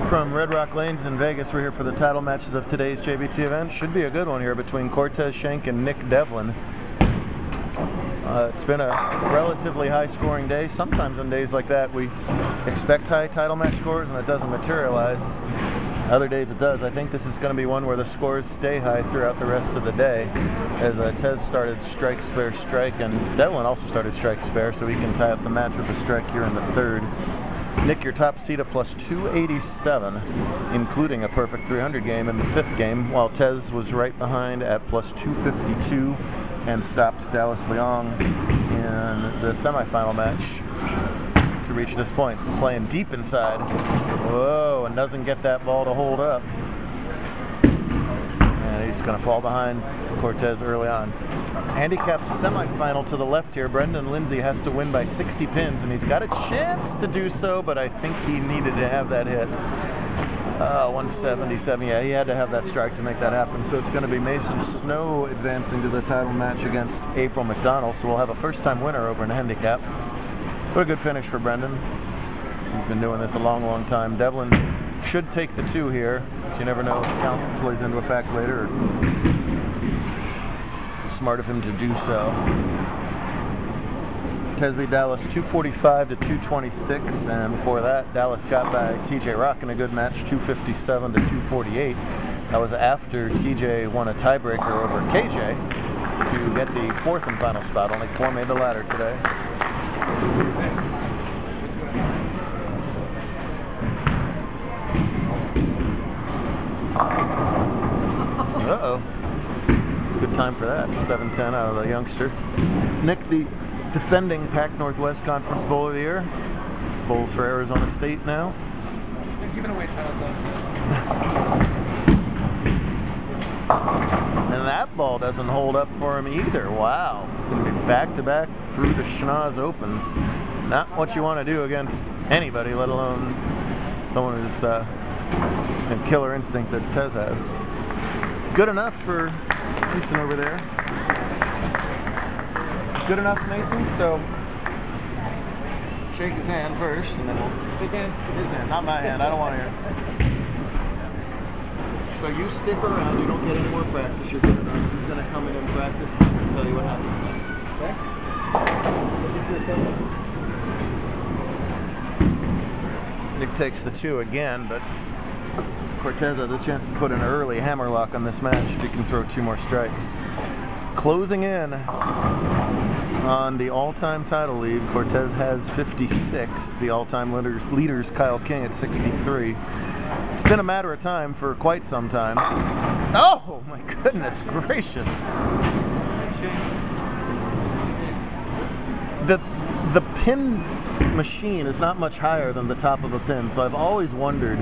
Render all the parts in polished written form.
From Red Rock Lanes in Vegas, we're here for the title matches of today's JBT event. Should be a good one here between Cortez, Schenck, and Nick Devlin. It's been a relatively high-scoring day. Sometimes on days like that, we expect high title match scores, and it doesn't materialize. Other days it does. I think this is going to be one where the scores stay high throughout the rest of the day, as Tez started strike, spare, strike, and Devlin also started strike, spare, so he can tie up the match with a strike here in the third. Nick, your top seed at plus 287, including a perfect 300 game in the fifth game, while Tez was right behind at plus 252 and stopped Dallas Leong in the semifinal match to reach this point. Playing deep inside. Whoa, and doesn't get that ball to hold up. And he's going to fall behind Cortez early on. Handicap semifinal to the left here. Brendan Lindsay has to win by 60 pins, and he's got a chance to do so, but I think he needed to have that hit. 177, yeah, he had to have that strike to make that happen. So it's going to be Mason Snow advancing to the title match against April McDonald. So we'll have a first-time winner over in the handicap. What a good finish for Brendan. He's been doing this a long, long time. Devlin should take the 2 here, so you never know if the count plays into effect later. Smart of him to do so. Tez beat Dallas 245 to 226, and before that, Dallas got by TJ Rock in a good match, 257 to 248. That was after TJ won a tiebreaker over KJ to get the 4th and final spot. Only 4 made the ladder today. Uh-oh. Good time for that. 7-10 out of the youngster. Nick, the defending Pac Northwest Conference Bowl of the Year. Bowls for Arizona State now. They're giving away titles. And that ball doesn't hold up for him either. Wow. Going to be back-to-back through the schnoz opens. Not what you want to do against anybody, let alone someone who's a killer instinct that Tez has. Good enough for Mason over there. Good enough, Mason, so shake his hand first, and then we'll... Big hand? His hand, not my hand, I don't want to hear. So you stick around, you don't get any more practice, you're good enough. He's going to come in and practice, and I'll tell you what happens next. Okay? Nick takes the 2 again, but Cortez has a chance to put an early hammerlock on this match if he can throw 2 more strikes. Closing in on the all-time title lead, Cortez has 56. The all-time leaders, Kyle King at 63. It's been a matter of time for quite some time. Oh my goodness gracious! The pin machine is not much higher than the top of a pin, so I've always wondered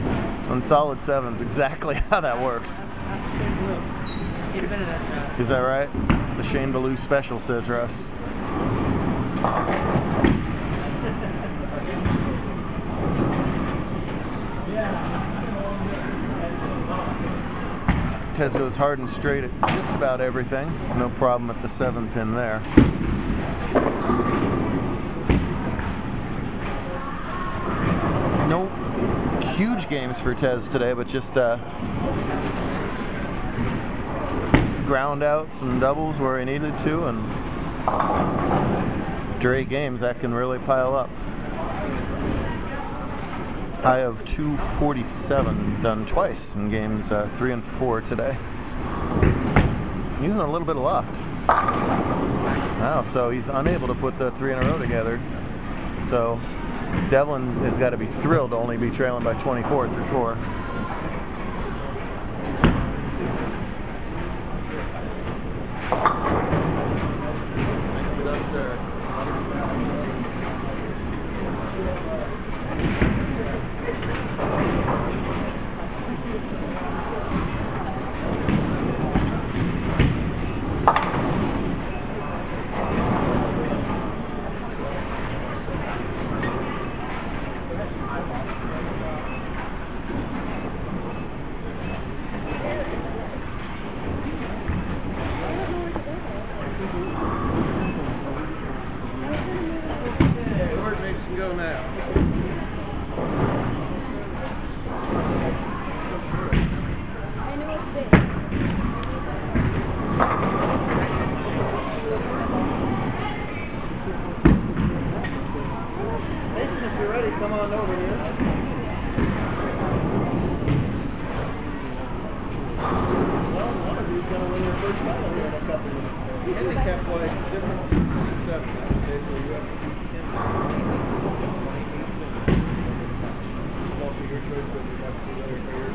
on solid 7s exactly how that works. Is that right? It's the Shane Ballou special, says Russ. Tez goes hard and straight at just about everything. No problem at the 7 pin there. No huge games for Tez today, but just ground out some doubles where he needed to, and after 8 games that can really pile up. High of 247 done twice in games 3 and 4 today. Using a little bit of loft. Wow, so he's unable to put the 3 in a row together. So Devlin has got to be thrilled to only be trailing by 24 through 4. Nicely done, sir. Go now. come on over here. Well, one of you's going to win your first title here in a couple minutes. Handicap-wise, the difference is 27. You have to beat him. It's also your choice whether you have to do other players.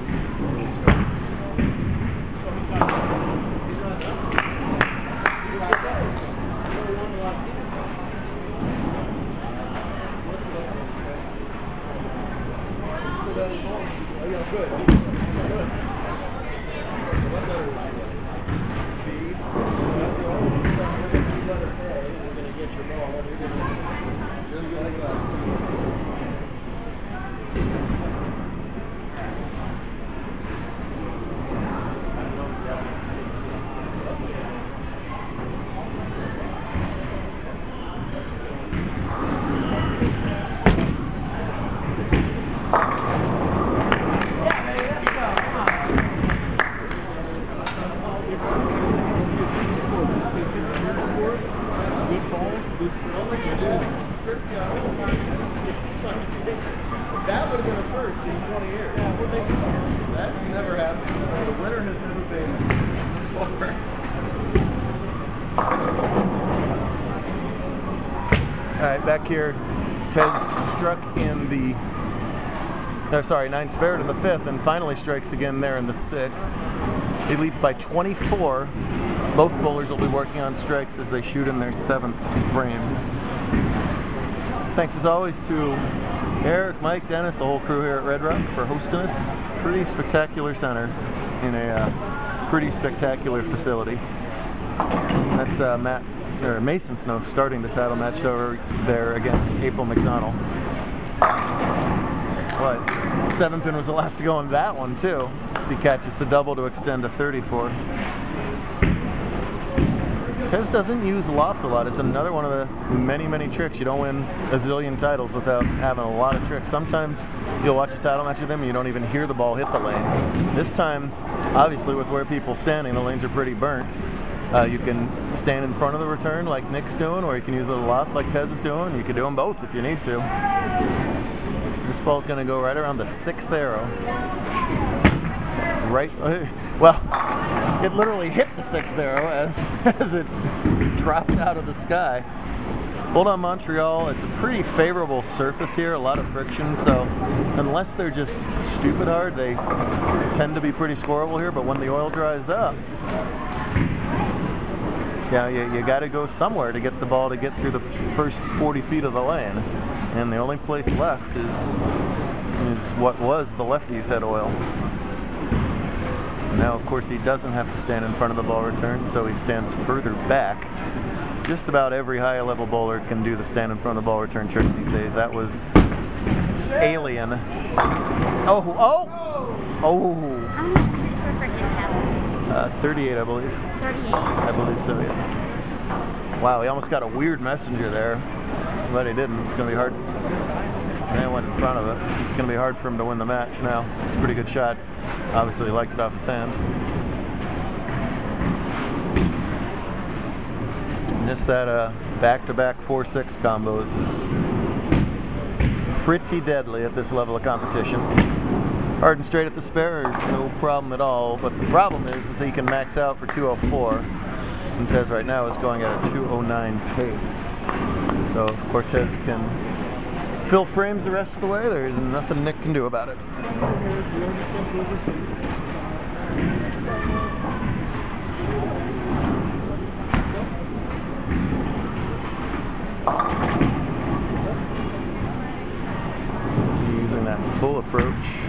That would have been a first in 20 years. That's never happened. The winner has never been before. All right, back here, Tez struck in the, nine spared in the 5th and finally strikes again there in the 6th. He leads by 24. Both bowlers will be working on strikes as they shoot in their 7th frames. Thanks as always to Eric, Mike, Dennis, the whole crew here at Red Rock for hosting us. Pretty spectacular center in a pretty spectacular facility. That's Mason Snow starting the title match over there against April McDonald. What? 7-pin was the last to go on that one too, as he catches the double to extend to 34. Tez doesn't use loft a lot. It's another one of the many, many tricks. You don't win a zillion titles without having a lot of tricks. Sometimes you'll watch a title match with him and you don't even hear the ball hit the lane. This time, obviously with where people are standing, the lanes are pretty burnt. You can stand in front of the return like Nick's doing, or you can use a little loft like Tez is doing. You can do them both if you need to. This ball's going to go right around the 6th arrow. Right, well, it literally hit the 6th arrow as it dropped out of the sky. Hold on Montreal, it's a pretty favorable surface here, a lot of friction, so unless they're just stupid hard, they tend to be pretty scoreable here, but when the oil dries up, yeah, you got to go somewhere to get the ball to get through the first 40 feet of the lane, and the only place left is what was the lefty's head oil. Now, of course, he doesn't have to stand in front of the ball return, so he stands further back. Just about every high-level bowler can do the stand in front of the ball return trick these days. That was alien. Oh! How many tricks were freaking having? 38, I believe. 38? I believe so, yes. Wow, he almost got a weird messenger there, but he didn't. It's going to be hard. And went in front of it. It's going to be hard for him to win the match now. It's a pretty good shot. Obviously, he liked it off his hand. And just that back-to-back 4-6 combos is pretty deadly at this level of competition. Hard and straight at the spare, no problem at all. But the problem is that he can max out for 204. And Tez right now is going at a 209 pace. So if Cortez can fill frames the rest of the way, there's nothing Nick can do about it. So using that full approach.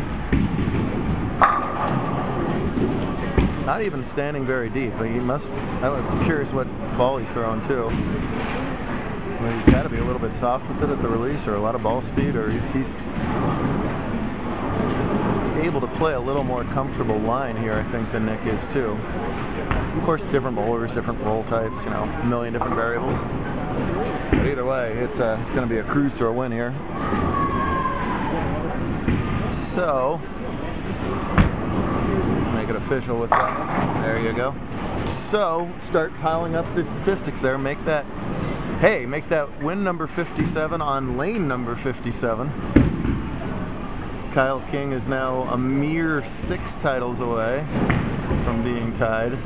Not even standing very deep, but I'm curious what ball he's throwing too. Well, he's got to be a little bit soft with it at the release, or a lot of ball speed, or he's able to play a little more comfortable line here, I think, than Nick is too. Of course, different bowlers, different roll types, a million different variables. But either way, it's going to be a cruise to a win here. So, make it official with that. There you go. So, start piling up the statistics there. Make that Hey, make that win number 57 on lane number 57. Kyle King is now a mere 6 titles away from being tied.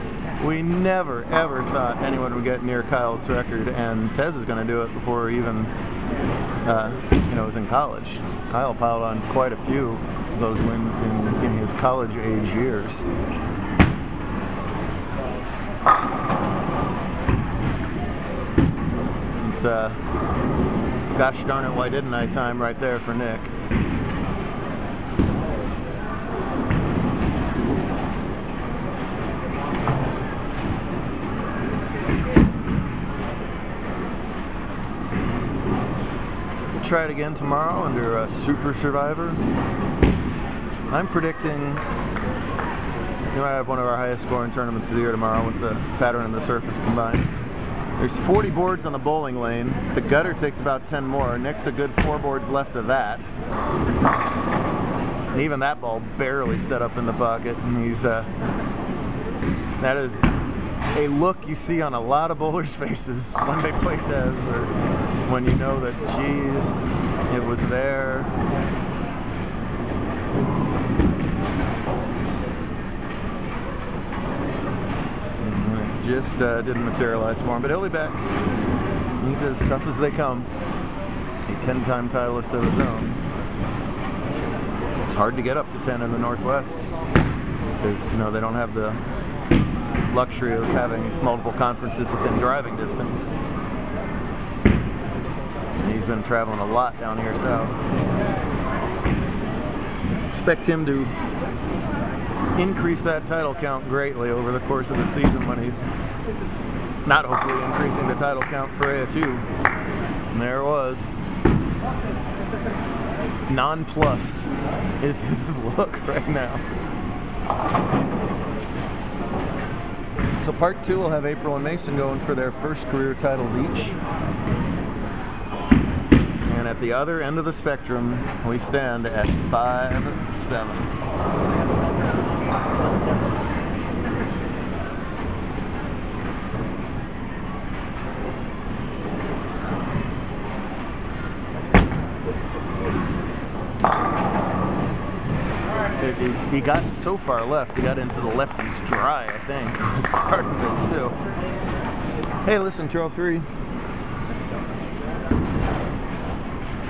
We never, ever thought anyone would get near Kyle's record, and Tez is going to do it before even, was in college. Kyle piled on quite a few of those wins in his college age years. It's gosh darn it, why didn't I time right there for Nick. We'll try it again tomorrow under Super Survivor. I'm predicting we might have one of our highest scoring tournaments of the year tomorrow with the pattern and the surface combined. There's 40 boards on the bowling lane. The gutter takes about 10 more. Nick's a good 4 boards left of that. And even that ball barely set up in the pocket. And he's that is a look you see on a lot of bowlers' faces when they play Tez, or when you know that, geez, it was there. Just didn't materialize for him, but he'll be back. He's as tough as they come. A 10-time titleist of his own. It's hard to get up to 10 in the Northwest because they don't have the luxury of having multiple conferences within driving distance. He's been traveling a lot down here south. Expect him to increase that title count greatly over the course of the season when he's not hopefully increasing the title count for ASU. And there it was. Nonplussed is his look right now. So part 2 will have April and Mason going for their first career titles each. And at the other end of the spectrum, we stand at 5-7. He got so far left, he got into the lefty's dry, I think, was part of it too. Hey, listen, 203.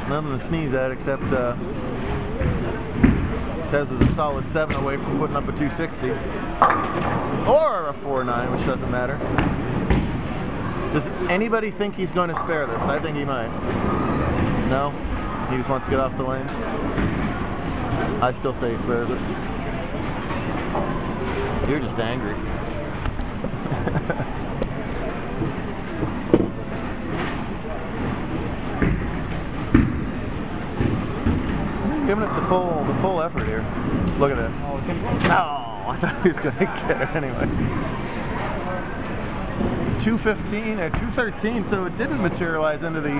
Nothing to sneeze at except Tez was a solid 7 away from putting up a 260. Or a 4.9, which doesn't matter. Does anybody think he's going to spare this? I think he might. No? He just wants to get off the lanes? I still say he spares it. You're just angry. Giving it the full effort here. Look at this. Oh, I thought he was going to get it anyway. 215 or 213, so it didn't materialize into the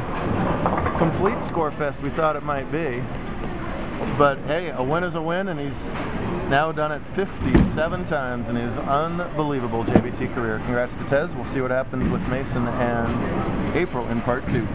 complete score fest we thought it might be. But hey, a win is a win, and he's now done it 57 times in his unbelievable JBT career. Congrats to Tez. We'll see what happens with Mason and April in part 2.